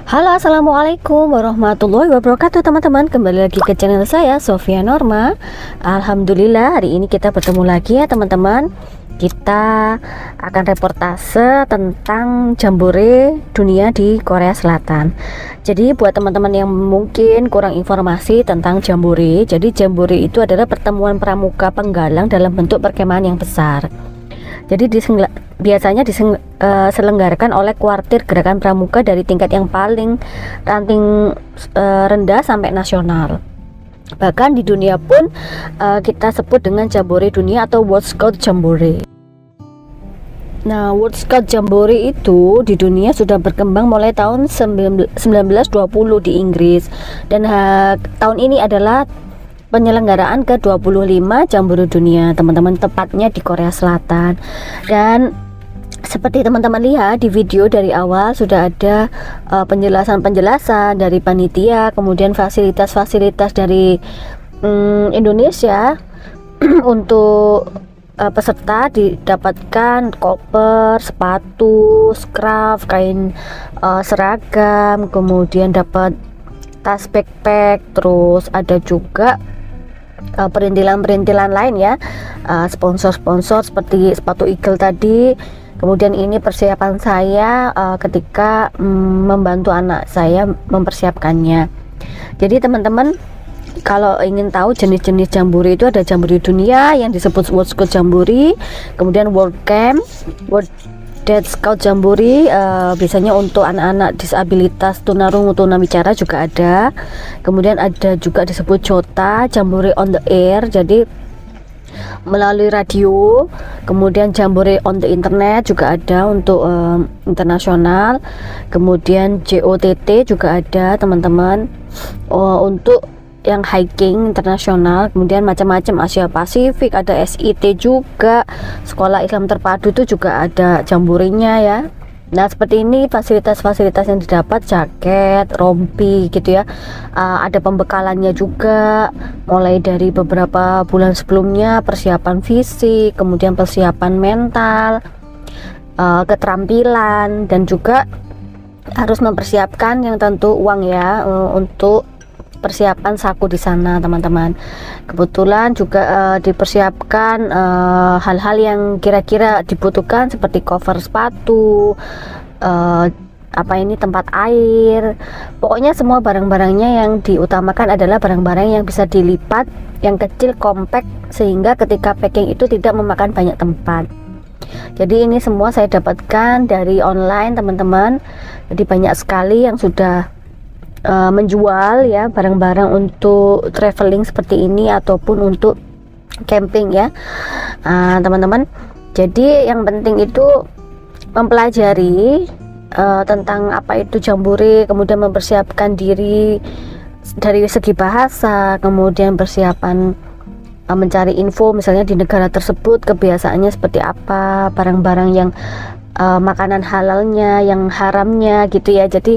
Halo, assalamualaikum warahmatullahi wabarakatuh teman-teman. Kembali lagi ke channel saya, Sofia Norma. Alhamdulillah hari ini kita bertemu lagi ya teman-teman. Kita akan reportase tentang jambore dunia di Korea Selatan. Jadi buat teman-teman yang mungkin kurang informasi tentang jambore, jadi jambore itu adalah pertemuan pramuka penggalang dalam bentuk perkemahan yang besar. Jadi biasanya diselenggarakan oleh kuartir gerakan pramuka dari tingkat yang paling ranting rendah sampai nasional. Bahkan di dunia pun kita sebut dengan jambore dunia atau World Scout Jambore. Nah, World Scout Jambore itu di dunia sudah berkembang mulai tahun 1920 di Inggris, dan tahun ini adalah penyelenggaraan ke-25 jambore dunia teman-teman, tepatnya di Korea Selatan. Dan seperti teman-teman lihat di video dari awal sudah ada penjelasan-penjelasan dari panitia, kemudian fasilitas-fasilitas dari Indonesia untuk peserta didapatkan koper, sepatu, scarf, kain seragam, kemudian dapat tas backpack, terus ada juga perintilan-perintilan lain ya, sponsor-sponsor seperti sepatu Eagle tadi. Kemudian ini persiapan saya ketika membantu anak saya mempersiapkannya. Jadi teman-teman, kalau ingin tahu jenis-jenis jambore itu ada jambore dunia yang disebut World Scout Jambore, kemudian World Camp, World Dead Scout Jambore, biasanya untuk anak-anak disabilitas tunarungu tunawicara juga ada. Kemudian ada juga disebut Jota Jambore on the air, jadi melalui radio. Kemudian Jambore on the internet juga ada untuk internasional. Kemudian JOTT juga ada teman-teman, untuk yang hiking internasional. Kemudian macam-macam Asia Pasifik, ada SIT juga, Sekolah Islam Terpadu itu juga ada jamborenya ya. Nah seperti ini fasilitas-fasilitas yang didapat, jaket, rompi gitu ya. Ada pembekalannya juga, mulai dari beberapa bulan sebelumnya, persiapan fisik, kemudian persiapan mental, keterampilan, dan juga harus mempersiapkan yang tentu uang ya, untuk persiapan saku di sana teman-teman. Kebetulan juga dipersiapkan hal-hal yang kira-kira dibutuhkan seperti cover sepatu, tempat air. Pokoknya semua barang-barangnya yang diutamakan adalah barang-barang yang bisa dilipat, yang kecil, compact, sehingga ketika packing itu tidak memakan banyak tempat. Jadi ini semua saya dapatkan dari online teman-teman. Jadi banyak sekali yang sudah menjual ya barang-barang untuk traveling seperti ini ataupun untuk camping ya teman-teman. Jadi yang penting itu mempelajari tentang apa itu jambore, kemudian mempersiapkan diri dari segi bahasa, kemudian persiapan mencari info misalnya di negara tersebut kebiasaannya seperti apa, barang-barang yang makanan halalnya, yang haramnya gitu ya. Jadi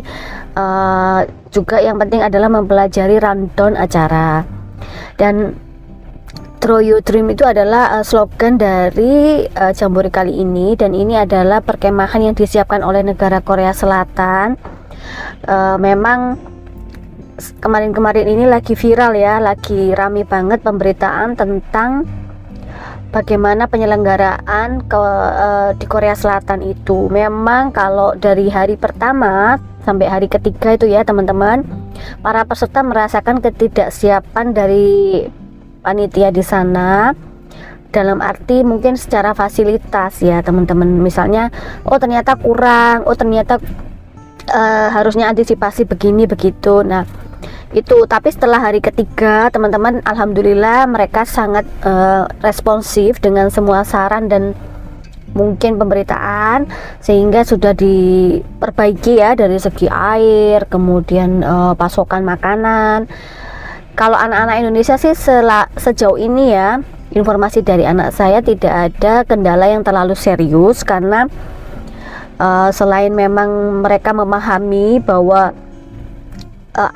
juga yang penting adalah mempelajari rundown acara. Dan Through Your Dream itu adalah slogan dari jambore kali ini, dan ini adalah perkemahan yang disiapkan oleh negara Korea Selatan. Memang kemarin-kemarin ini lagi viral ya, lagi rame banget pemberitaan tentang bagaimana penyelenggaraan di Korea Selatan itu. Memang kalau dari hari pertama sampai hari ketiga itu ya teman-teman, para peserta merasakan ketidaksiapan dari panitia di sana, dalam arti mungkin secara fasilitas ya teman-teman. Misalnya ternyata kurang, ternyata harusnya antisipasi begini begitu. Nah itu, tapi setelah hari ketiga teman-teman, alhamdulillah mereka sangat responsif dengan semua saran dan mungkin pemberitaan, sehingga sudah diperbaiki ya dari segi air, kemudian pasokan makanan. Kalau anak-anak Indonesia sih sejauh ini ya, informasi dari anak saya tidak ada kendala yang terlalu serius, karena selain memang mereka memahami bahwa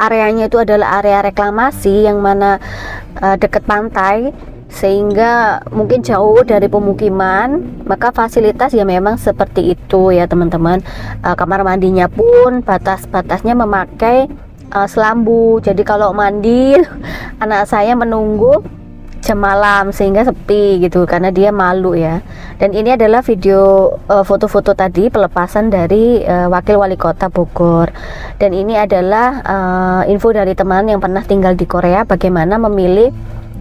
areanya itu adalah area reklamasi yang mana dekat pantai, sehingga mungkin jauh dari pemukiman, maka fasilitas ya memang seperti itu ya teman-teman. Kamar mandinya pun batas-batasnya memakai selambu, jadi kalau mandi anak saya menunggu jam malam sehingga sepi gitu karena dia malu ya. Dan ini adalah video foto-foto tadi pelepasan dari wakil wali kota Bogor, dan ini adalah info dari teman yang pernah tinggal di Korea bagaimana memilih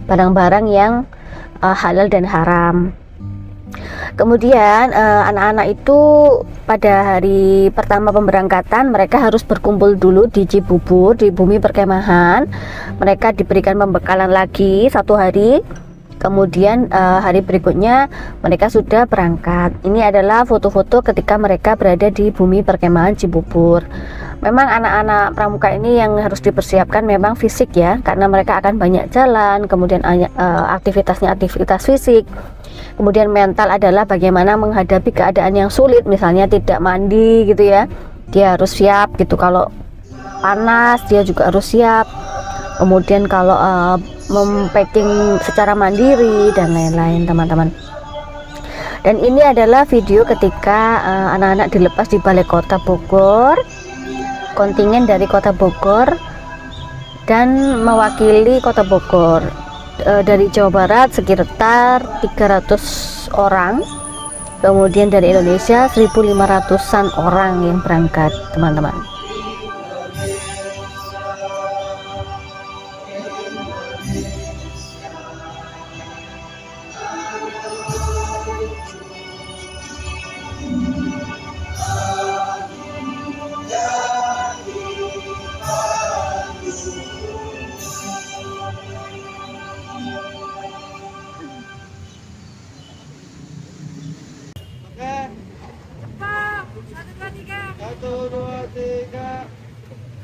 barang-barang yang halal dan haram. Kemudian anak-anak itu pada hari pertama pemberangkatan mereka harus berkumpul dulu di Cibubur, di bumi perkemahan. Mereka diberikan pembekalan lagi 1 hari. Kemudian hari berikutnya mereka sudah berangkat. Ini adalah foto-foto ketika mereka berada di bumi perkemahan Cibubur. Memang anak-anak pramuka ini yang harus dipersiapkan memang fisik ya, karena mereka akan banyak jalan, kemudian aktivitasnya aktivitas fisik. Kemudian mental adalah bagaimana menghadapi keadaan yang sulit, misalnya tidak mandi gitu ya, dia harus siap gitu. Kalau panas dia juga harus siap. Kemudian kalau mempacking secara mandiri dan lain-lain teman-teman. Dan ini adalah video ketika anak-anak dilepas di Balai Kota Bogor, kontingen dari Kota Bogor dan mewakili Kota Bogor. Dari Jawa Barat sekitar 300 orang, kemudian dari Indonesia 1.500-an orang yang berangkat teman-teman.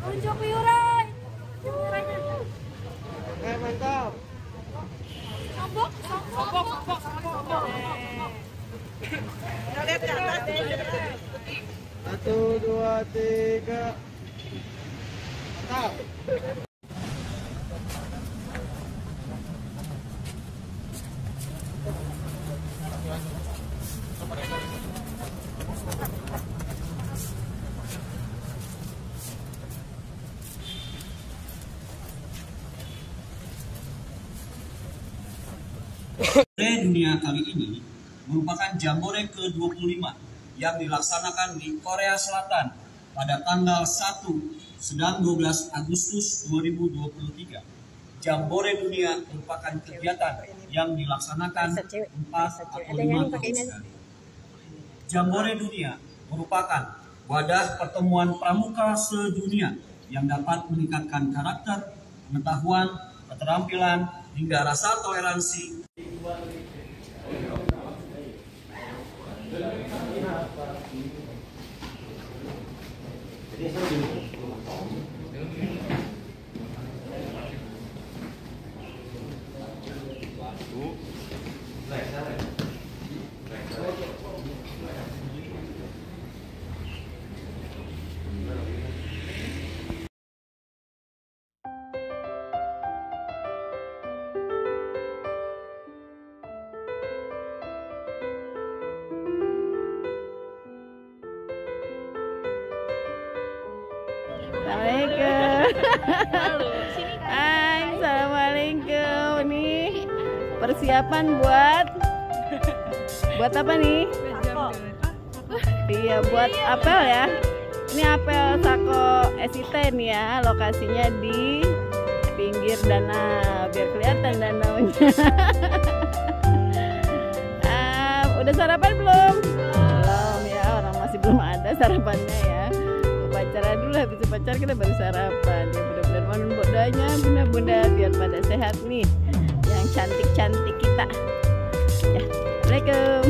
Unjuk liuran. Oke, mantap. Sombok. Kita lihat ke atas. 1, 2, 3. Mantap. Jambore dunia kali ini merupakan Jambore ke-25 yang dilaksanakan di Korea Selatan pada tanggal 1 dan 12 Agustus 2023. Jambore dunia merupakan kegiatan yang dilaksanakan 4 atau 5 tahun sekali. Jambore dunia merupakan wadah pertemuan pramuka sedunia yang dapat meningkatkan karakter, pengetahuan, keterampilan, hingga rasa toleransi. Hai, assalamualaikum. Ini persiapan buat apa nih? Iya, buat apel ya. Ini apel Sako SIT nih ya. Lokasinya di pinggir danau, biar kelihatan danaunya. Udah sarapan belum? Belum ya, orang masih belum ada sarapannya ya. Upacara dulu, habis upacara kita baru sarapan ya. Mudah-mudahan mohon doanya bunda-bunda biar pada sehat nih, yang cantik-cantik kita ya. Assalamualaikum.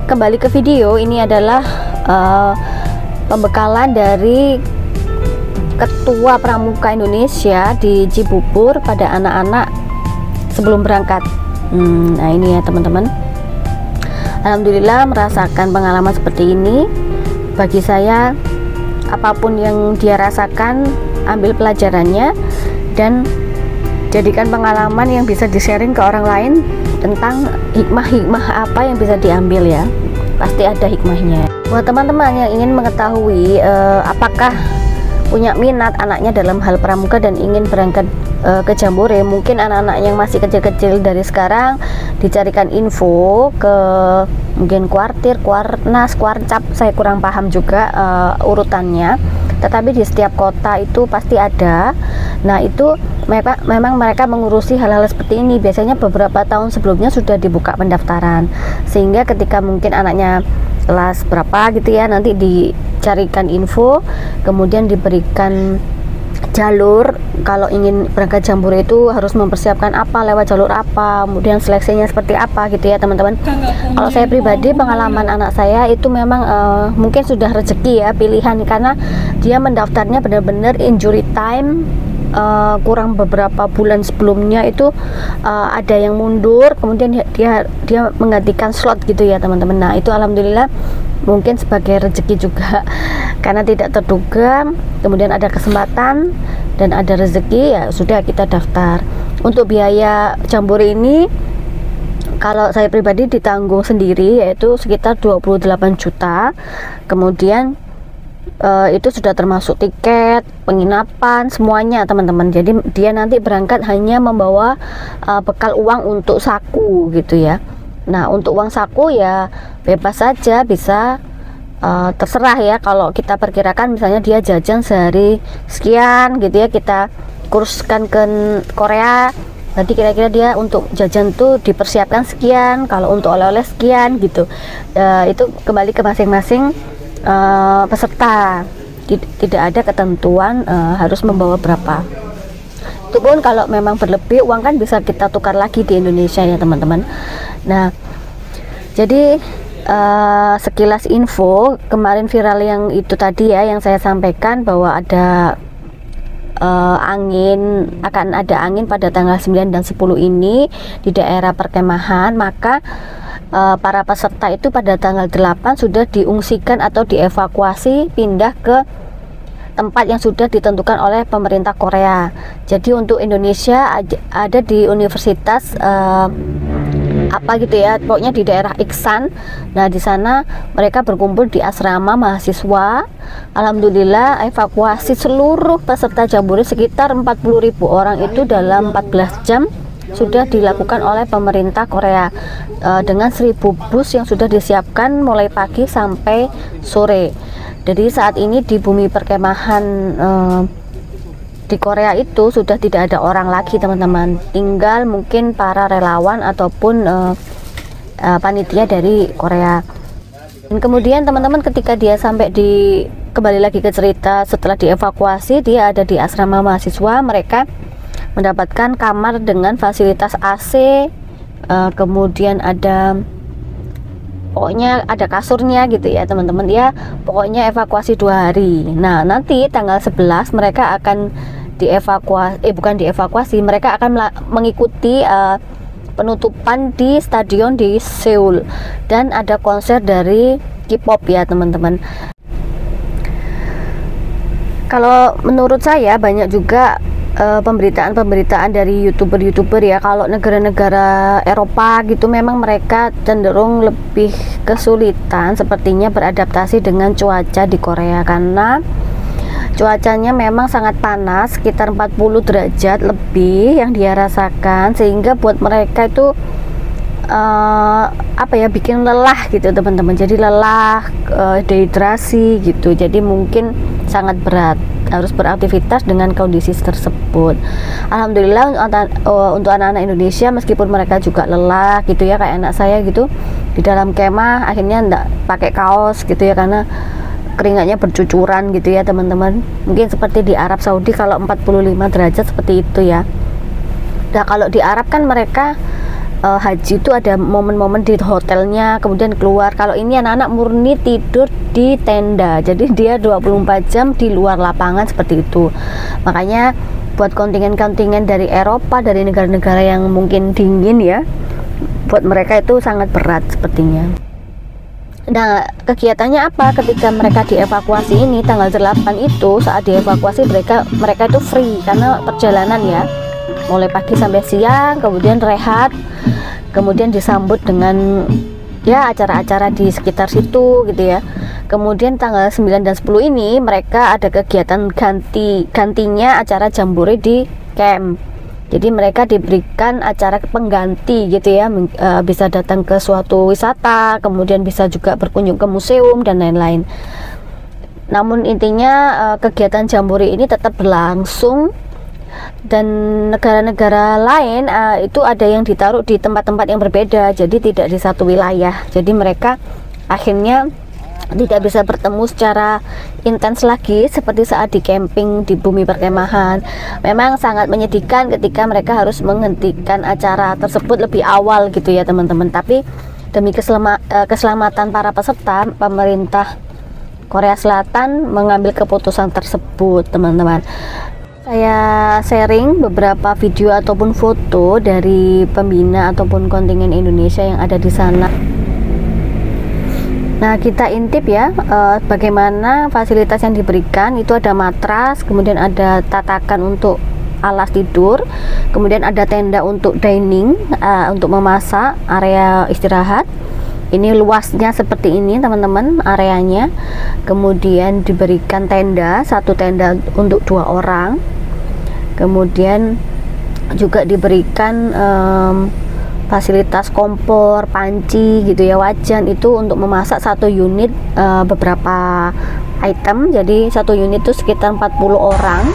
Kembali ke video. Ini adalah pembekalan dari Ketua Pramuka Indonesia di Cibubur pada anak-anak sebelum berangkat. Nah ini ya teman-teman, alhamdulillah merasakan pengalaman seperti ini. bagi saya apapun yang dia rasakan, ambil pelajarannya dan jadikan pengalaman yang bisa di-sharing ke orang lain tentang hikmah-hikmah apa yang bisa diambil ya. Pasti ada hikmahnya. Buat teman-teman yang ingin mengetahui apakah punya minat anaknya dalam hal pramuka dan ingin berangkat ke Jambore, mungkin anak-anak yang masih kecil-kecil dari sekarang dicarikan info ke mungkin kuartir, kuarnas, kuarcap, saya kurang paham juga urutannya, tetapi di setiap kota itu pasti ada. Nah itu memang mereka mengurusi hal-hal seperti ini, biasanya beberapa tahun sebelumnya sudah dibuka pendaftaran, sehingga ketika mungkin anaknya kelas berapa gitu ya, nanti dicarikan info, kemudian diberikan jalur. Kalau ingin berangkat Jambore itu harus mempersiapkan apa, lewat jalur apa, kemudian seleksinya seperti apa gitu ya teman-teman. Kalau saya pribadi, pengalaman anak saya itu memang mungkin sudah rezeki ya, pilihan, karena dia mendaftarnya benar-benar injury time. Kurang beberapa bulan sebelumnya itu ada yang mundur, kemudian dia menggantikan slot gitu ya teman-teman. Nah itu alhamdulillah mungkin sebagai rezeki juga karena tidak terduga, kemudian ada kesempatan dan ada rezeki, ya sudah kita daftar. Untuk biaya Jambore ini kalau saya pribadi ditanggung sendiri, yaitu sekitar 28 juta. Kemudian itu sudah termasuk tiket, penginapan, semuanya teman-teman. Jadi dia nanti berangkat hanya membawa bekal uang untuk saku gitu ya. Nah untuk uang saku ya bebas saja, bisa terserah ya. Kalau kita perkirakan misalnya dia jajan sehari sekian gitu ya, kita kurskan ke Korea, nanti kira-kira dia untuk jajan tuh dipersiapkan sekian, kalau untuk oleh-oleh sekian gitu. Itu kembali ke masing-masing peserta, tidak ada ketentuan harus membawa berapa. Itu pun kalau memang berlebih uang kan bisa kita tukar lagi di Indonesia ya teman-teman. Nah jadi sekilas info kemarin viral yang itu tadi ya, yang saya sampaikan bahwa ada akan ada angin pada tanggal 9 dan 10 ini di daerah perkemahan, maka para peserta itu pada tanggal 8 sudah diungsikan atau dievakuasi pindah ke tempat yang sudah ditentukan oleh pemerintah Korea. Jadi untuk Indonesia ada di universitas apa gitu ya, pokoknya di daerah Iksan. Nah di sana mereka berkumpul di asrama mahasiswa. Alhamdulillah evakuasi seluruh peserta Jambore sekitar 40.000 orang itu dalam 14 jam sudah dilakukan oleh pemerintah Korea dengan 1000 bus yang sudah disiapkan mulai pagi sampai sore. Jadi saat ini di bumi perkemahan di Korea itu sudah tidak ada orang lagi teman-teman, tinggal mungkin para relawan ataupun panitia dari Korea. Dan kemudian teman-teman ketika dia sampai kembali lagi ke cerita, setelah dievakuasi dia ada di asrama mahasiswa, mereka mendapatkan kamar dengan fasilitas AC, kemudian ada pokoknya ada kasurnya gitu ya teman-teman ya. Pokoknya evakuasi 2 hari. Nah nanti tanggal 11 mereka akan mereka akan mengikuti penutupan di stadion di Seoul, dan ada konser dari K-pop ya teman-teman. Kalau menurut saya banyak juga pemberitaan dari youtuber ya, kalau negara-negara Eropa gitu memang mereka cenderung lebih kesulitan sepertinya beradaptasi dengan cuaca di Korea, karena cuacanya memang sangat panas, sekitar 40 derajat lebih yang dia rasakan, sehingga buat mereka itu bikin lelah gitu teman-teman. Jadi lelah, dehidrasi gitu, jadi mungkin sangat berat harus beraktivitas dengan kondisi tersebut. Alhamdulillah untuk anak-anak Indonesia meskipun mereka juga lelah gitu ya, kayak anak saya gitu di dalam kemah akhirnya enggak pakai kaos gitu ya karena keringatnya bercucuran gitu ya teman-teman. Mungkin seperti di Arab Saudi kalau 45 derajat seperti itu ya. Nah kalau di Arab kan mereka haji itu ada momen-momen di hotelnya kemudian keluar. Kalau ini anak-anak murni tidur di tenda, jadi dia 24 jam di luar lapangan seperti itu. Makanya buat kontingen-kontingen dari Eropa, dari negara-negara yang mungkin dingin ya, buat mereka itu sangat berat sepertinya. Nah, kegiatannya apa ketika mereka dievakuasi ini tanggal 8 itu? Saat dievakuasi mereka itu free karena perjalanan ya, mulai pagi sampai siang, kemudian rehat, kemudian disambut dengan ya acara-acara di sekitar situ gitu ya. Kemudian tanggal 9 dan 10 ini mereka ada kegiatan gantinya acara jambore di camp. Jadi mereka diberikan acara pengganti gitu ya, bisa datang ke suatu wisata, kemudian bisa juga berkunjung ke museum dan lain-lain. Namun intinya kegiatan jambore ini tetap berlangsung, dan negara-negara lain itu ada yang ditaruh di tempat-tempat yang berbeda, jadi tidak di satu wilayah. Jadi mereka akhirnya tidak bisa bertemu secara intens lagi seperti saat di camping di bumi perkemahan. Memang sangat menyedihkan ketika mereka harus menghentikan acara tersebut lebih awal gitu ya teman-teman. Tapi demi keselamatan para peserta, pemerintah Korea Selatan mengambil keputusan tersebut teman-teman. Saya sharing beberapa video ataupun foto dari pembina ataupun kontingen Indonesia yang ada di sana. Nah, kita intip ya bagaimana fasilitas yang diberikan. Itu ada matras, kemudian ada tatakan untuk alas tidur, kemudian ada tenda untuk dining, untuk memasak, area istirahat. Ini luasnya seperti ini teman-teman areanya. Kemudian diberikan tenda, satu tenda untuk 2 orang. Kemudian juga diberikan fasilitas kompor, panci gitu ya, wajan itu untuk memasak satu unit, beberapa item. Jadi satu unit itu sekitar 40 orang.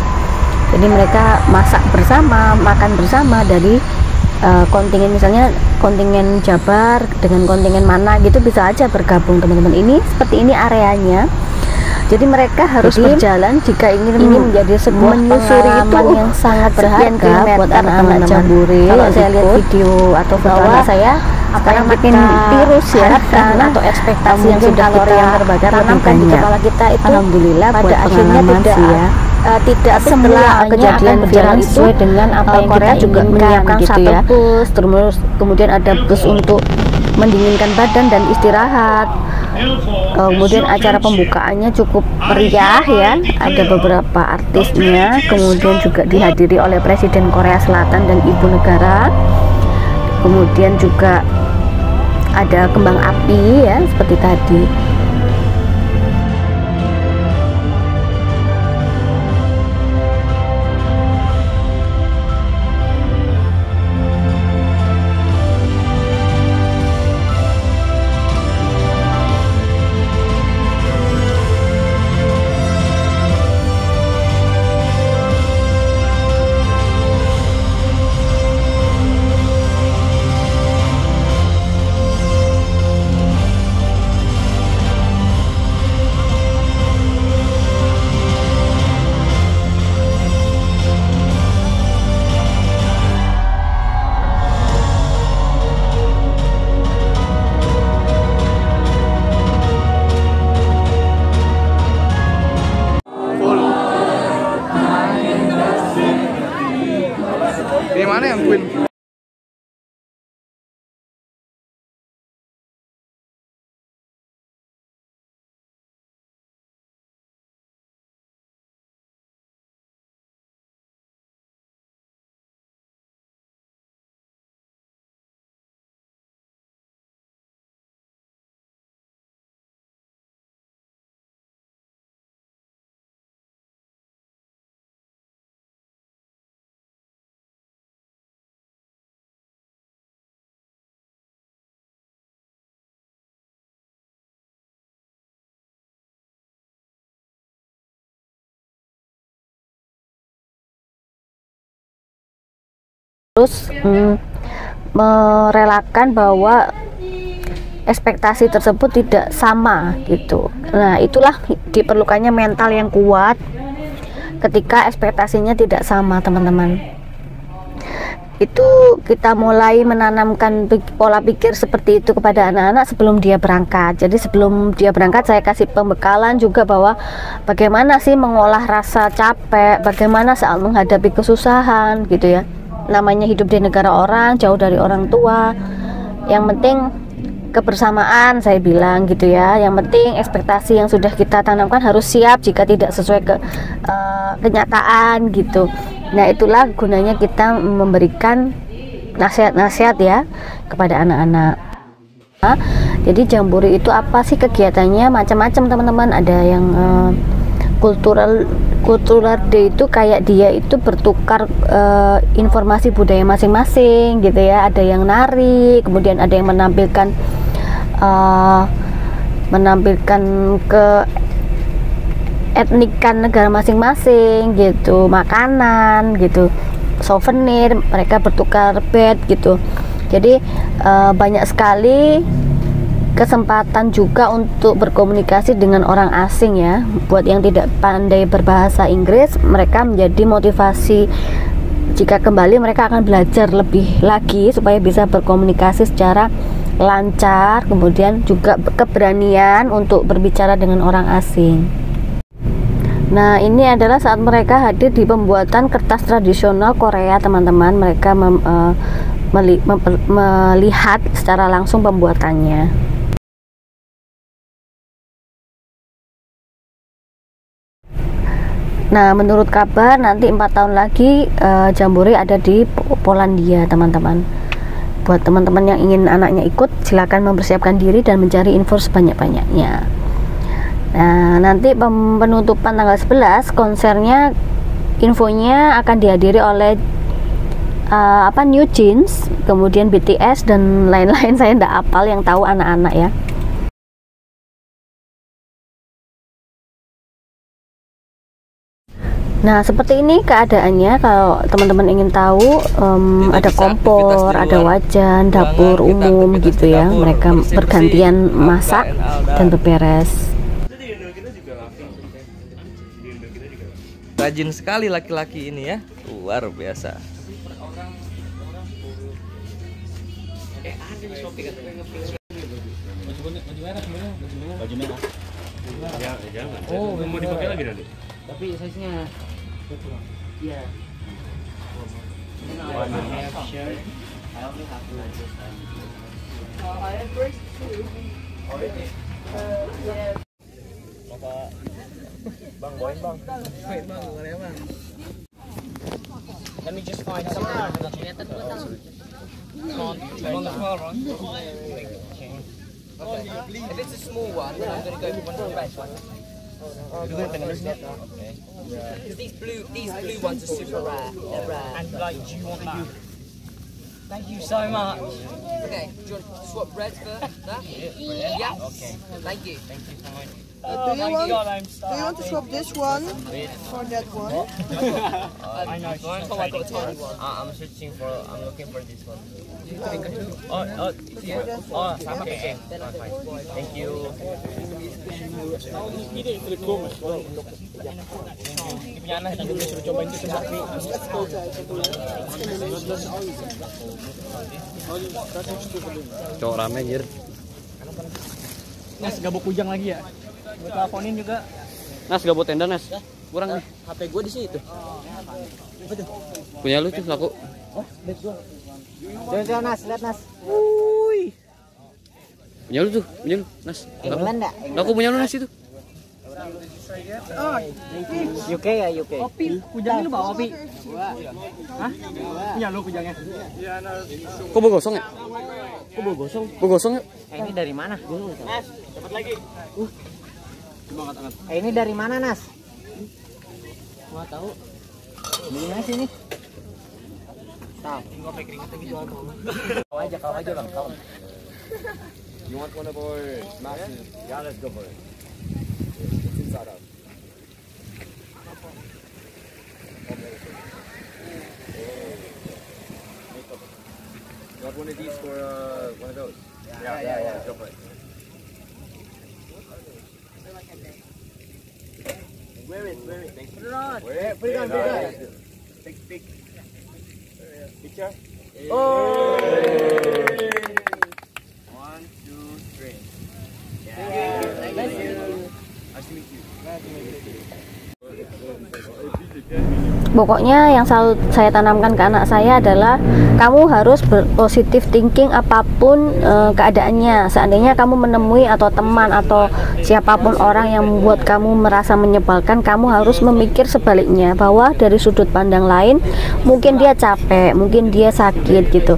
Jadi mereka masak bersama, makan bersama dari kontingen, misalnya kontingen Jabar dengan kontingen mana gitu bisa aja bergabung teman-teman. Ini seperti ini areanya. Jadi mereka harus berjalan jika ingin menjadi sebuah pengalaman yang sangat berharga buat anak-anak jambore. Kalau saya lihat video atau foto anak saya, apa yang makin virus ya atau ekspektasi yang sudah kita tanamkan di kepala kita itu, alhamdulillah pada akhirnya tidak setelah kejadian viral itu dengan apa yang Korea juga menyiapkan gitu ya. Terus kemudian ada bus untuk mendinginkan badan dan istirahat. Kemudian acara pembukaannya cukup meriah ya, ada beberapa artisnya, kemudian juga dihadiri oleh Presiden Korea Selatan dan Ibu Negara. Kemudian juga ada kembang api ya seperti tadi. Di mana yang Queen? Terus merelakan bahwa ekspektasi tersebut tidak sama gitu. Nah, itulah diperlukannya mental yang kuat ketika ekspektasinya tidak sama teman-teman. Itu kita mulai menanamkan pola pikir seperti itu kepada anak-anak sebelum dia berangkat. Jadi sebelum dia berangkat saya kasih pembekalan juga bahwa bagaimana sih mengolah rasa capek, bagaimana saat menghadapi kesusahan gitu ya. Namanya hidup di negara orang, jauh dari orang tua. Yang penting kebersamaan, saya bilang gitu ya. Yang penting ekspektasi yang sudah kita tanamkan harus siap jika tidak sesuai kenyataan gitu. Nah, itulah gunanya kita memberikan nasihat-nasihat ya kepada anak-anak. Jadi Jambore itu apa sih kegiatannya? Macam-macam teman-teman. Ada yang cultural day itu kayak dia itu bertukar informasi budaya masing-masing gitu ya. Ada yang nari, kemudian ada yang menampilkan ke etnikan negara masing-masing gitu, makanan gitu, souvenir, mereka bertukar bed gitu. Jadi banyak sekali kesempatan juga untuk berkomunikasi dengan orang asing ya. Buat yang tidak pandai berbahasa Inggris, mereka menjadi motivasi. Jika kembali mereka akan belajar lebih lagi supaya bisa berkomunikasi secara lancar, kemudian juga keberanian untuk berbicara dengan orang asing. Nah, ini adalah saat mereka hadir di pembuatan kertas tradisional Korea, teman-teman. Mereka melihat secara langsung pembuatannya. Nah, menurut kabar nanti 4 tahun lagi Jambore ada di Polandia, teman-teman. Buat teman-teman yang ingin anaknya ikut, silakan mempersiapkan diri dan mencari info sebanyak-banyaknya. Nah, nanti penutupan tanggal 11 konsernya, infonya akan dihadiri oleh New Jeans, kemudian BTS dan lain-lain. Saya tidak hafal, yang tahu anak-anak ya. Nah, seperti ini keadaannya. Kalau teman-teman ingin tahu, ada kompor, ada wajan, dapur umum gitu ya. Mereka bergantian masak dan beberes. Rajin sekali laki-laki ini ya, luar biasa. Oh, mau dipakai lagi nanti? Tapi size-nya iya. Bang, bawain bang. Bawain bang, boleh bang. Let me just find some. On the small one. Okay. If it's a small one, then I'm gonna go for one of the best ones. You're gonna finish it? Okay. Because these blue ones are super rare. They're rare. And like, do you want that? Thank you so much. Okay, do you want to swap reds for that? Yeah. Okay. Thank you. Thank you so much. Do you want to swap this one for that one? I know. Oh, I got a tiny one. I'm looking for this one. Yeah. Sama okay. Thank you. Punya anak tadi udah suruh cobain itu tapi Cowok rame anjir. Nas gabuk kujang lagi ya. Gue teleponin juga. Nas gabut tenda Nas. Kurang nih. HP gue di situ. Punya lu tuh laku. Oh, lihat gua. Coba Nas, lihat Nas. Punya lu tuh, punya lu Nas. England enggak? Laku punya lu Nas itu. UK ya, UK. Kopi, kujangnya lu bawa kopi? Hah? Punya lu kujangnya? Kok bawa gosong ya? Kok bawa gosong? Bawa gosong ya? Ini dari mana? Nas, dapat lagi. Ini dari mana, Nas? Gua tahu. Beli mana sini? Tahu. Gua pakai keringet lagi jual tuh. Kau aja Bang, kau. You want one of our massive? Yeah, let's go for it. It's inside out. You want one of these for one of those? Yeah. Let's go for it. Where is? Thanks. Put it on. Put it on. Take a peek. Picture. Oh! 1, 2, 3. Thank you. Nice to meet you. Pokoknya yang selalu saya tanamkan ke anak saya adalah kamu harus berpositif thinking apapun keadaannya. Seandainya kamu menemui atau teman atau siapapun orang yang membuat kamu merasa menyebalkan, kamu harus memikir sebaliknya, bahwa dari sudut pandang lain mungkin dia capek, mungkin dia sakit gitu.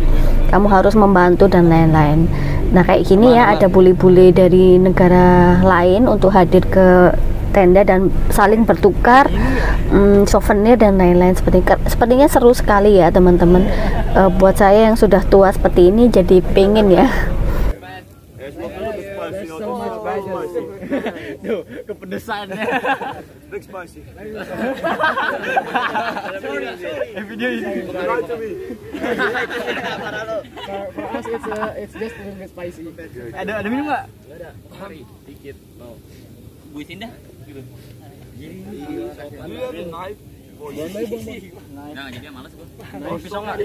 Kamu harus membantu dan lain-lain. Nah kayak gini ya, ada bule-bule dari negara lain untuk hadir ke tenda dan saling bertukar souvenir dan lain-lain. Sepertinya seru sekali ya teman-teman. Buat saya yang sudah tua seperti ini jadi pengen ya. Tuh, kepedesannya. Big spicy. Video ini. For us, it's just a little bit spicy. Ada minum nggak? Ada. Dikit. Mau. Buitin dah. Gitu. Nah, jadi malas gua. Pisau nggak?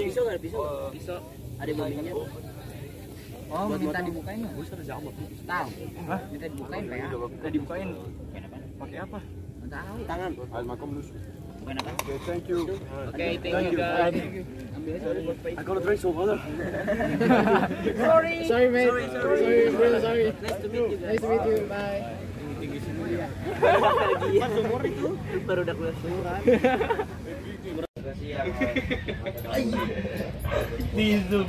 Pisau. Ada bumbunya. Oh, minta dibukain nggak? Tahu. Hah? Minta dibukain kayak? Minta dibukain. Pakai apa? Tahu. Tangan. Bukan apa? Okay, thank you. Oke, thank you guys. I gotta drink some water. Sorry, mate. Sorry, bro. Sorry. Nice to meet you. Nice to meet you. Bye. Pas umur itu baru udah keluar surat. Di zoom.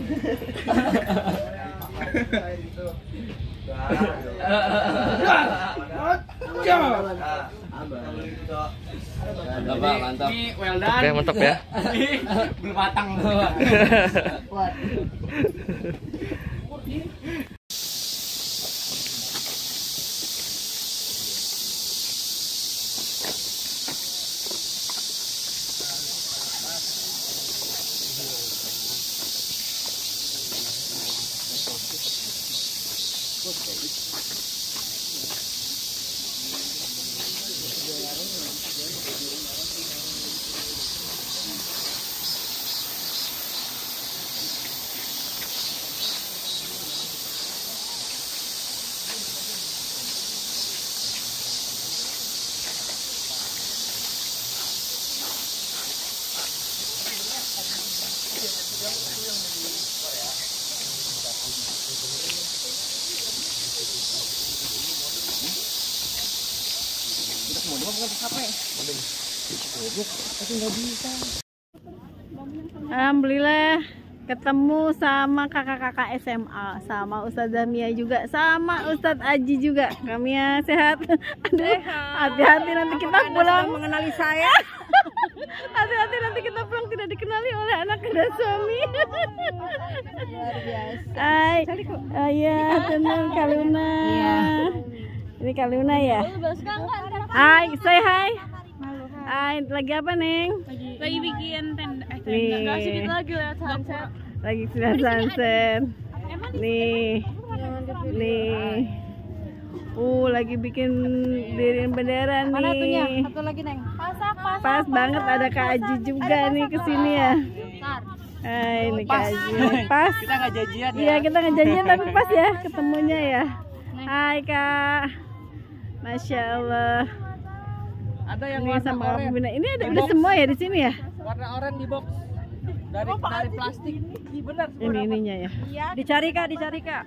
Mantap. Ini well done. Mantap ya. Belum matang. Alhamdulillah ketemu sama kakak-kakak SMA, sama Ustazah Mia juga, sama Ustadz Aji juga. Kami ya sehat. Aduh, hati-hati nanti kita pulang. Mengenali saya. Hati-hati nanti kita pulang tidak dikenali oleh anak dan suami. Luar biasa. Hai, iya tenang Kaluna. Ini Kaluna ya. Hai, say hi. Hai, lagi apa Neng? Lagi bikin tenda. Nih. Enggak sedikit lagi lewat sunset. Lagi lihat sunset. Nih. Lagi bikin diriin bendera nih. Mana tunya? Satu lagi Neng. Pas banget ada Kak Aji juga nih kesini ya. Hai, ini Kak Aji. Pas. Kita nggak janjian ya. Iya, kita nggak janjian tapi pas ya ketemunya ya. Hai Kak. Masya Allah. Ada yang Ini warna sama oranye. pembina. Ini ada udah semua ya di sini ya. Warna oranye di box. Dari plastik. Benar. Ini ininya ya. Dicari Kak, dicari Kak.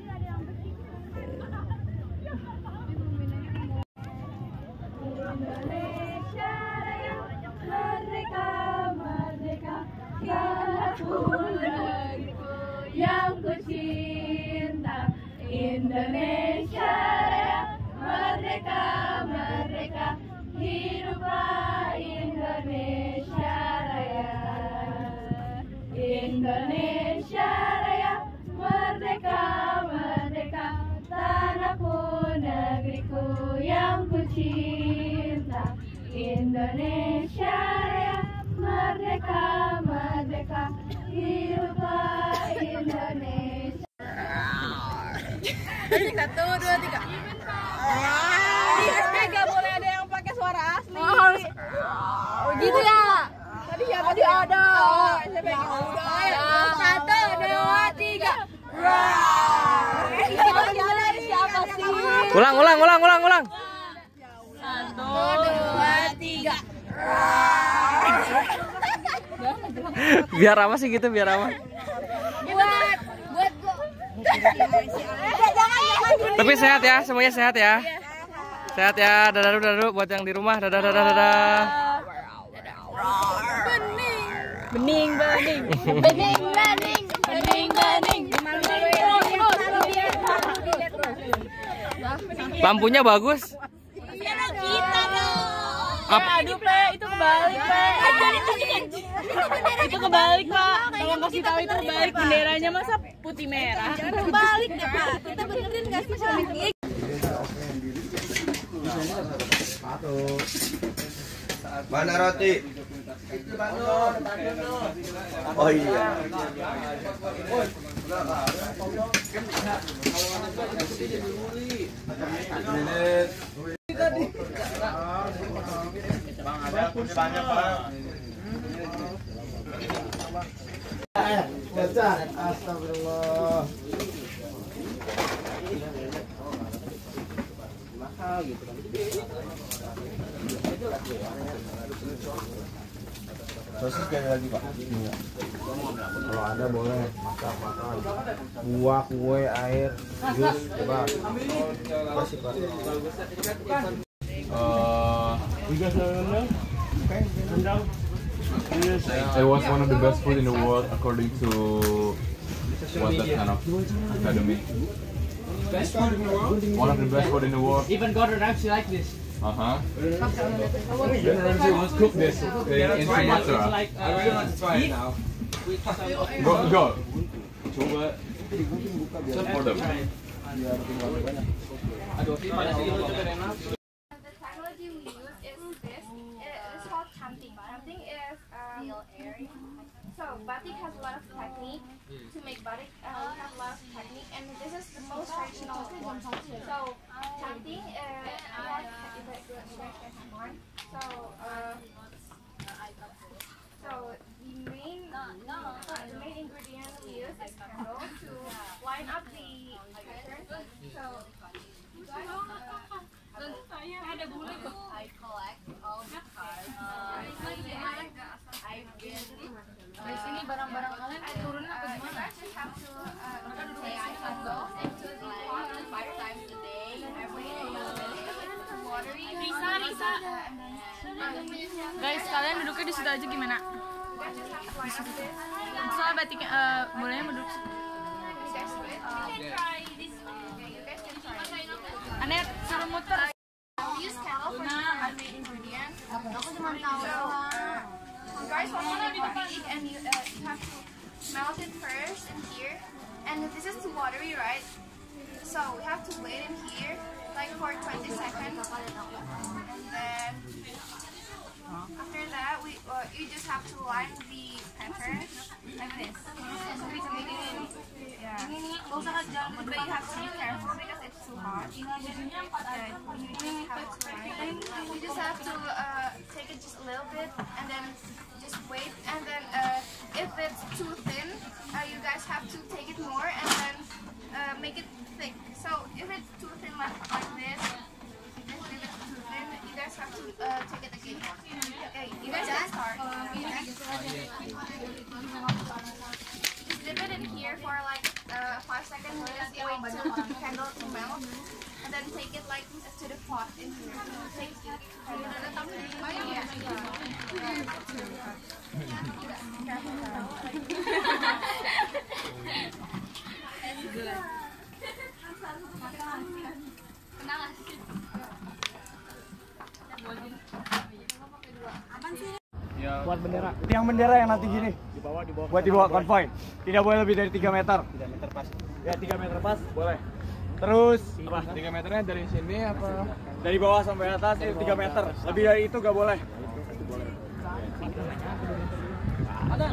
Yang ku cinta, Indonesia Raya, merdeka, merdeka, hiduplah Indonesia Raya. Indonesia Raya, merdeka, merdeka, tanahku, negeriku yang ku cinta. Indonesia Raya, merdeka, merdeka, hiduplah Indonesia. Satu, dua, tiga. Gak boleh ada yang pakai suara asli. Gitu ya? Tadi ada. Satu, dua, tiga. Siapa sih? Ulang. Satu, dua, tiga. Biar apa sih gitu, biar apa? Buat Tapi sehat ya, semuanya sehat ya. Sehat ya, dadah dulu buat yang di rumah, dadah. Bening. Lampunya bagus. Kita dong. Aduh, Pe, itu kebalik, Pe. Itu kebalik, Pak. Tolong kasih tahu itu kebalik, benderanya masa putih merah. Kebalik deh, Pak. Kita benerin nggak sih? Mana roti? Oh iya. Bang, ada banyak, Bang. Astagfirullah. Sosis sekali lagi, Pak. Kalau ada boleh makan. Buah, kue, air, jus, bebas. Kasih, Pak. It was one of the best food in the world according to what that kind of academy. Best food in the world? One of the best food in the world. Even Gordon Ramsay like this. Gordon Ramsay once cooked this in Sumatra. Like, I really want to try it now. Go. Coba. For them. The technology we use is this. It's called canting. Canting is so batik has a lot of technique to make batik. We have a lot of technique, and this is the most traditional one. So canting so the main ingredient we use is candle to line up the pattern. I collect all the cards. Di sini barang-barang kalian turun apa gimana? You have to say I candle into the pot 5 times a day, every day. Risa. Guys, kalian duduknya di situ aja gimana? Soalnya batiknya bolehnya duduk. Anet, suruh muter. Use candle for the main ingredient. Aku cuma tahu doang. You guys want to make batik and you have to melt it first in here. And this is too watery, right? So we have to wait in here like for 20 seconds. And then after that, you just have to line the pattern like this. Yeah. But you have to be careful because it's too hot. You just have to take it just a little bit and then just wait. And then if it's too thin, you guys have to take it more and then make it thick. So if it's too thin like this, if it's too thin, you guys have to take it again. Okay, you guys can start. Just dip it in here for like 5 seconds. Just wait till the candle to melt, and then take it like to the pot in here. Take it. Buat bendera. Tiang bendera yang nanti gini. Buat dibawa konvoy. Tidak boleh lebih dari 3 meter. 3 meter pas. Ya 3 meter pas boleh. Terus Apa? 3 meternya dari sini apa? dari bawah sampai atas itu 3 meter. Lebih dari itu gak boleh. Ada.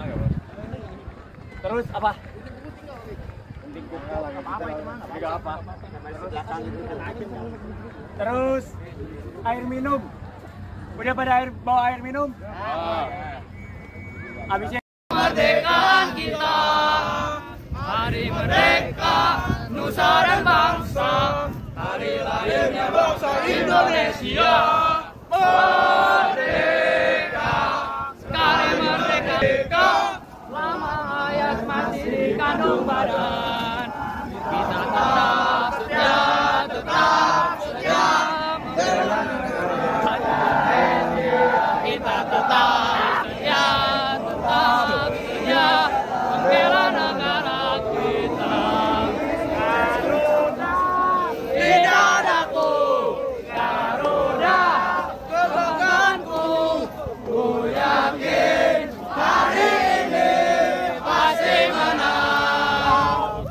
Terus apa? Tiga apa? Terus air minum. Udah pada bawa air minum? Habisnya Kemerdekaan kita, hari merdeka, nusa dan bangsa, hari lahirnya bangsa Indonesia. Merdeka, sekali merdeka. Ramadan. Kita tetap setia membela kita tetap setia membela negara kita. Garuda di dadaku, Garuda kebanggaanku, ku yakin hari ini pasti menang.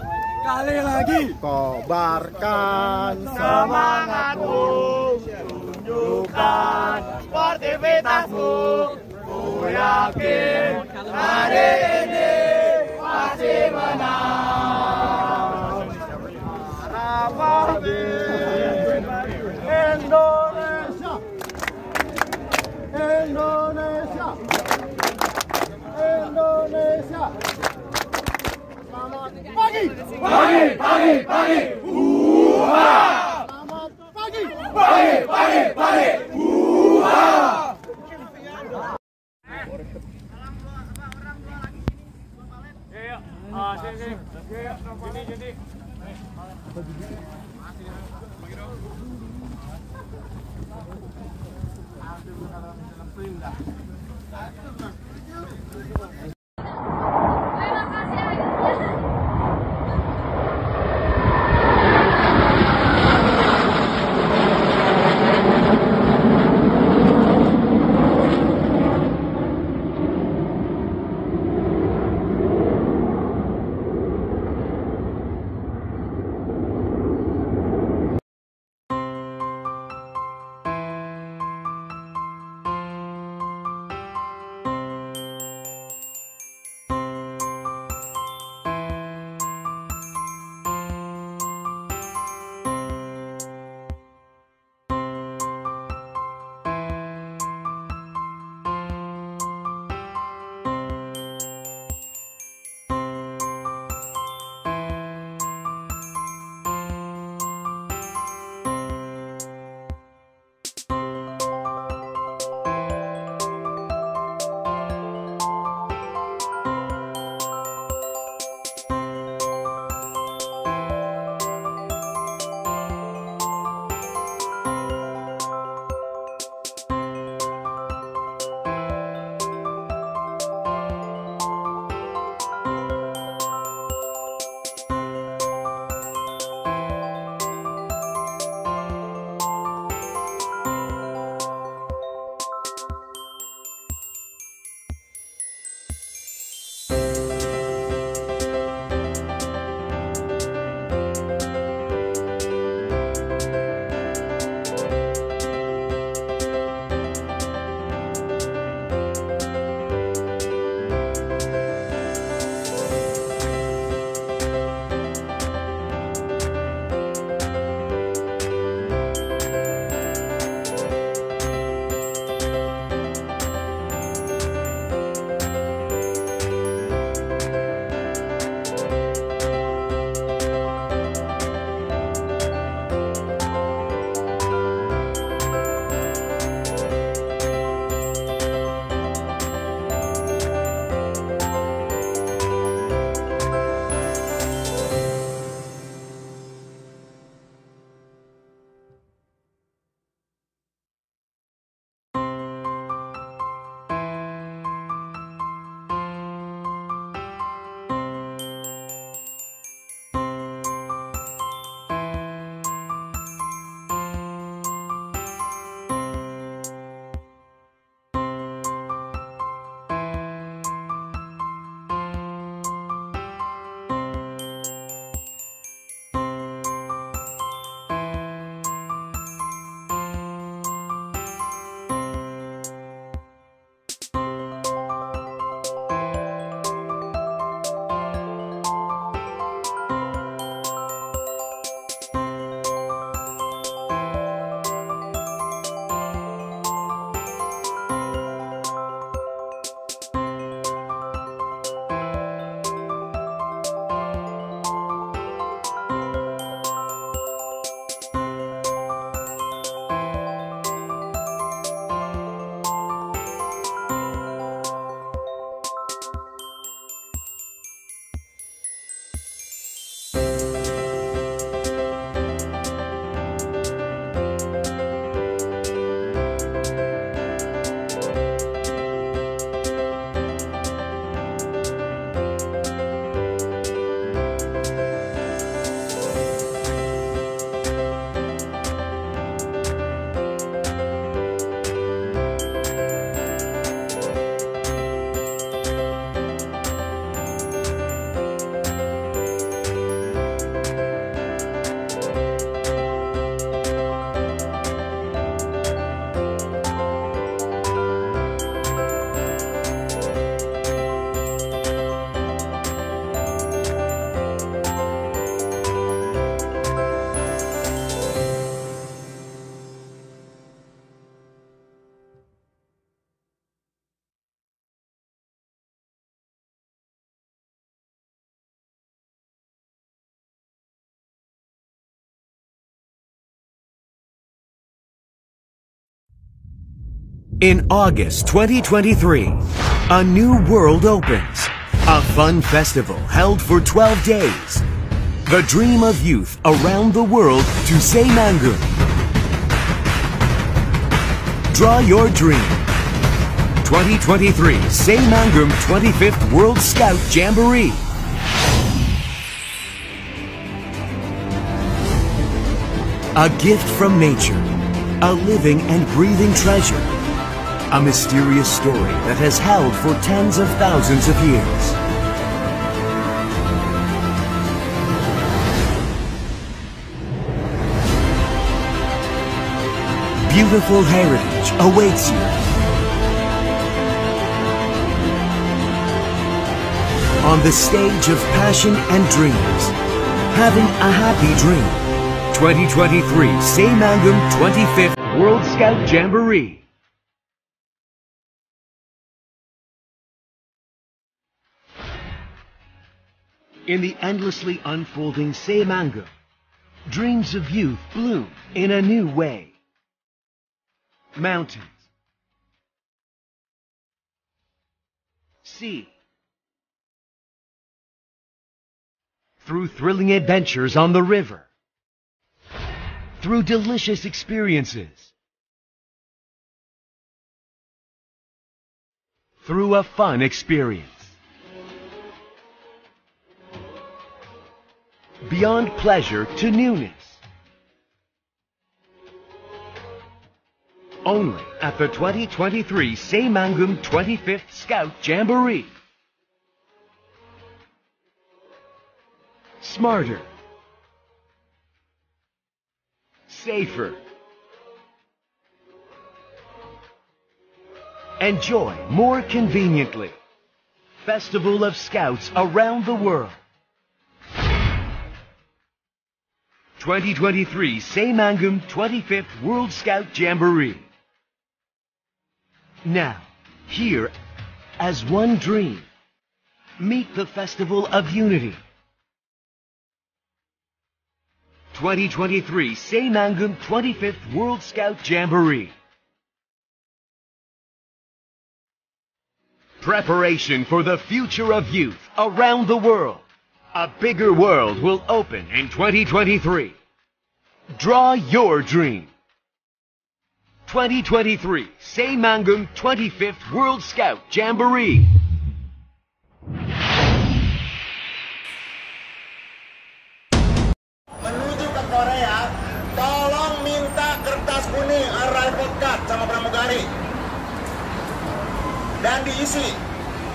Kali lagi kobarkan semangatmu, tunjukkan sportivitasmu. Ku yakin hari ini pasti menang. Indonesia, Indonesia, Indonesia. Selamat pagi, pagi, pagi, pagi. Selamat pagi, pagi, pagi, pagi. In August 2023, a new world opens. A fun festival held for 12 days. The dream of youth around the world to Seimanggung. Draw your dream. 2023 Seimanggung 25th World Scout Jamboree. A gift from nature. A living and breathing treasure. A mysterious story that has held for tens of thousands of years. Beautiful heritage awaits you. On the stage of passion and dreams, having a happy dream. 2023 Seimanggung 25th World Scout Jamboree. In the endlessly unfolding Seimanggung, dreams of youth bloom in a new way. Mountains, sea, through thrilling adventures on the river, through delicious experiences, through a fun experience. Beyond pleasure to newness. Only at the 2023 Seimanggung 25th Scout Jamboree. Smarter. Safer. Enjoy more conveniently. Festival of Scouts around the world. 2023 Seimanggung 25th World Scout Jamboree. Now, here, as one dream, meet the Festival of Unity. 2023 Seimanggung 25th World Scout Jamboree. Preparation for the future of youth around the world. A bigger world will open in 2023. Draw your dream. 2023 Seimanggung 25th World Scout Jamboree. Menuju ke Korea, tolong minta kertas kuning arrival card sama pramugari. Dan diisi.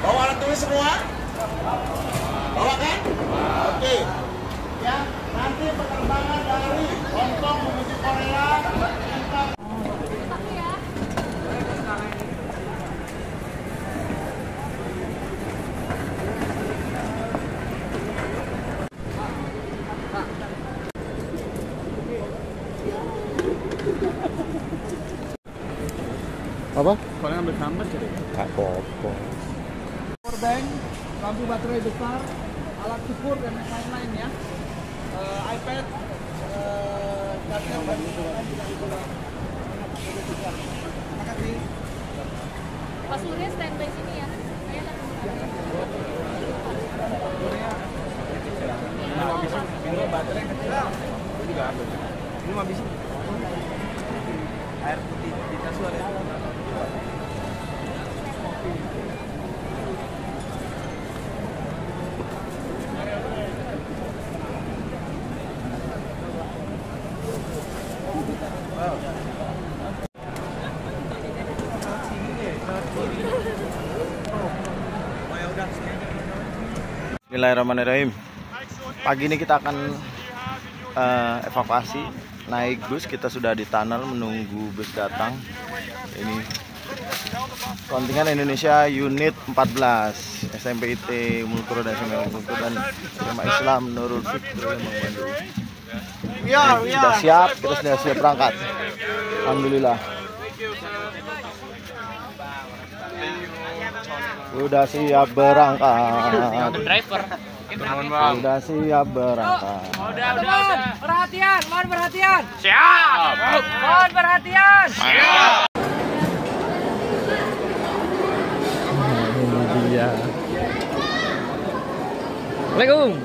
Bawa alat tulis semua? Bawa kan? Oke. Ya, nanti penerbangan dari Hong Kong menuju Korea. Apa? Kalau ngambil gambar jadi. Gak apa-apa. Powerbank, lampu baterai besar, alat cukur dan lain-lain ya. iPad, charger dan terima kasih. Pak Surya standby sini ya. Ini mau habisin. Ini baterai kecil. Ini juga ada. Ini mau habisin. Air putih di tas ada. Bismillahirrahmanirrahim. Pagi ini kita akan evakuasi naik bus. Kita sudah di tunnel menunggu bus datang. Ini kontingen Indonesia unit 14 SMP IT Mulkuro dan SMP Mulkuro dan SMA Islam Nurul Fikri Bandung. Sudah siap, kita sudah siap berangkat. Alhamdulillah. Sudah siap berangkat. Driver. Sudah siap berangkat. Udah. Perhatian, mohon perhatian. Siap. Mohon perhatian. Siap. Assalamualaikum.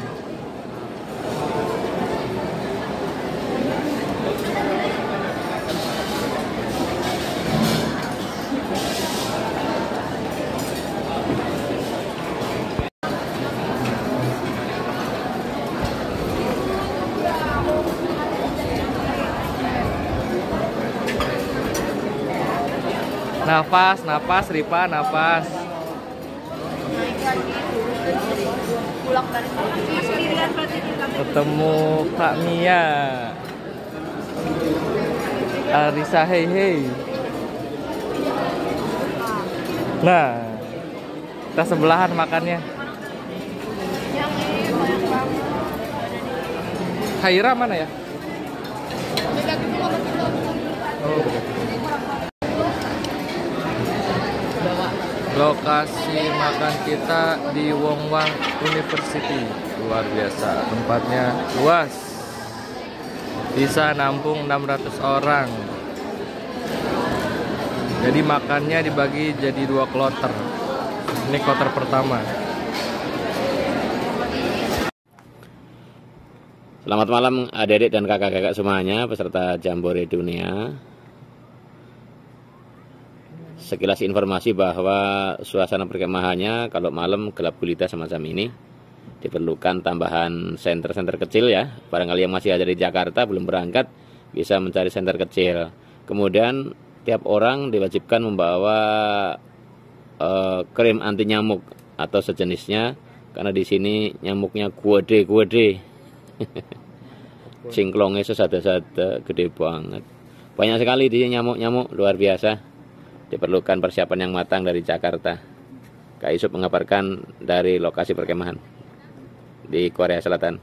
Nafas, nafas, Ripa, nafas. Ketemu Kak Mia, Arisa, hei hei. Nah, kita sebelahan makannya. Haira mana ya? Oh, betul. Lokasi makan kita di Wongwang University. Luar biasa, tempatnya luas, bisa nampung 600 orang. Jadi makannya dibagi jadi 2 kloter. Ini kloter pertama. Selamat malam adik-adik dan kakak-kakak semuanya peserta Jambore Dunia. Sekilas informasi bahwa suasana perkemahannya kalau malam gelap gulita semacam ini, diperlukan tambahan senter-senter kecil ya. Barangkali yang masih ada di Jakarta belum berangkat bisa mencari senter kecil. Kemudian tiap orang diwajibkan membawa krim anti nyamuk atau sejenisnya, karena di sini nyamuknya gede. Cingklongnya sesada-sada gede banget. Banyak sekali di sini nyamuk-nyamuk luar biasa. Diperlukan persiapan yang matang dari Jakarta. Kak Isuf mengabarkan dari lokasi perkemahan di Korea Selatan.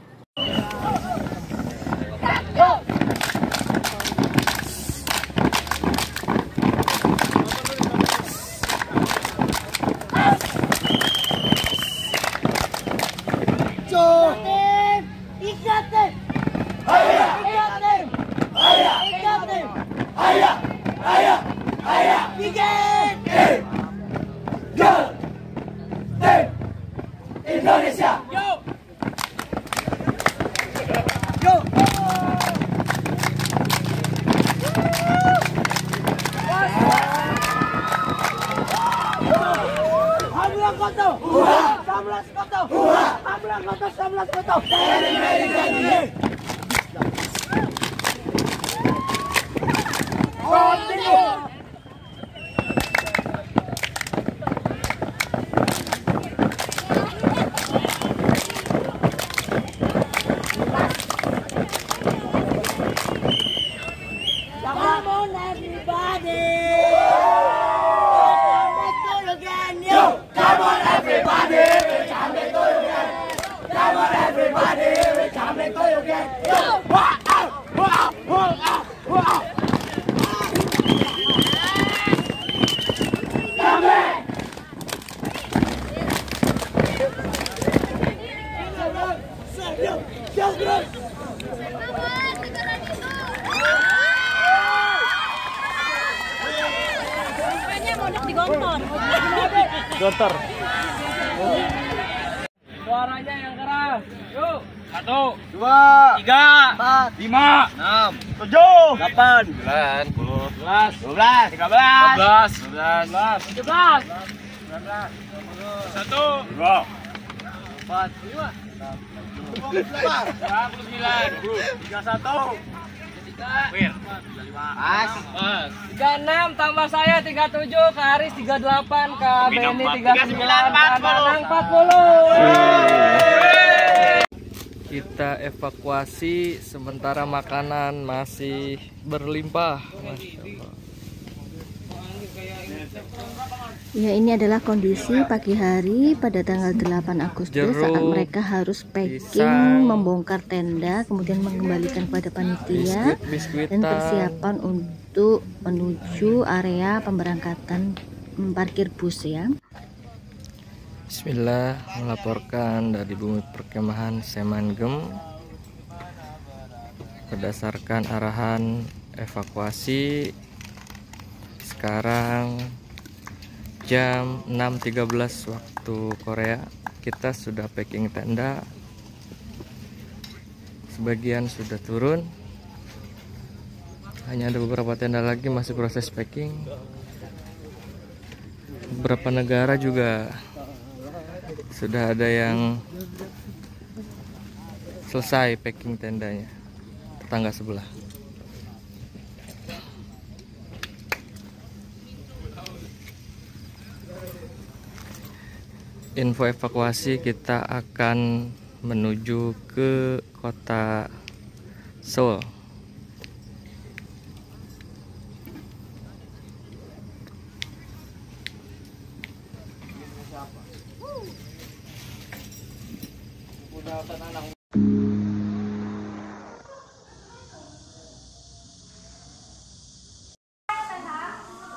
Indonesia. Yo. Yo. Hamlah koto. Samlas koto. Hamlah koto, samlas koto. Gontor. Suaranya yang keras. Yuk. 1, 2, 3, 4, 5, 6, 7, 8, 9, 10, 11, 12, 13, 14, 15, 16, 17, 1, 2, 4, 5, 29, 36 tambah saya 37, Kak Haris 38, Kak Benny 39, Kak Nanang 40. Kita evakuasi sementara makanan masih berlimpah. Masya Allah. Ya, ini adalah kondisi pagi hari pada tanggal 8 Agustus saat mereka harus packing, membongkar tenda, kemudian mengembalikan kepada panitia dan persiapan untuk menuju area pemberangkatan parkir bus ya. Bismillah, melaporkan dari Bumi Perkemahan Semangem berdasarkan arahan evakuasi. Sekarang jam 6.13 waktu Korea, kita sudah packing tenda sebagian sudah turun. Hanya ada beberapa tenda lagi masih proses packing. Beberapa negara juga sudah ada yang selesai packing tendanya. Tetangga sebelah. Info evakuasi, kita akan menuju ke kota Seoul.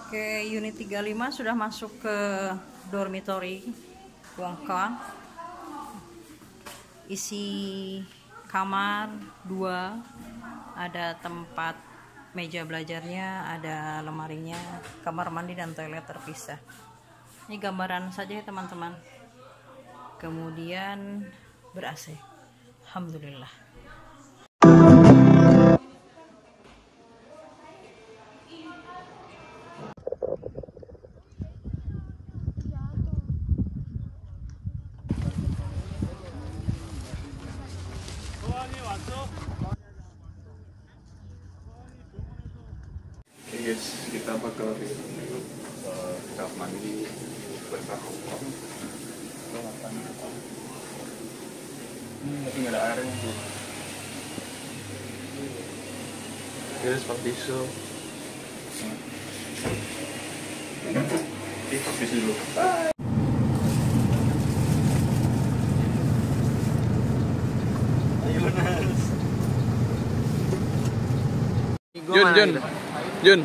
Oke, unit 35 sudah masuk ke dormitory Wongkang. Isi kamar 2, ada tempat meja belajarnya, ada lemarinya, kamar mandi dan toilet terpisah. Ini gambaran saja ya teman-teman. Kemudian ber-AC. Alhamdulillah. Oke guys, kita bakal kamar mandi bertahun. Tapi nggak ada airnya tuh. Guys, pakai tisu. Pakai tisu dulu. Jun.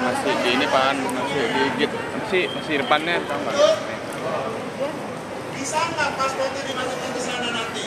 Masih di ini pan, masih digigit, masih depannya. Bisa nggak pasportnya dimasukkan ke sana nanti?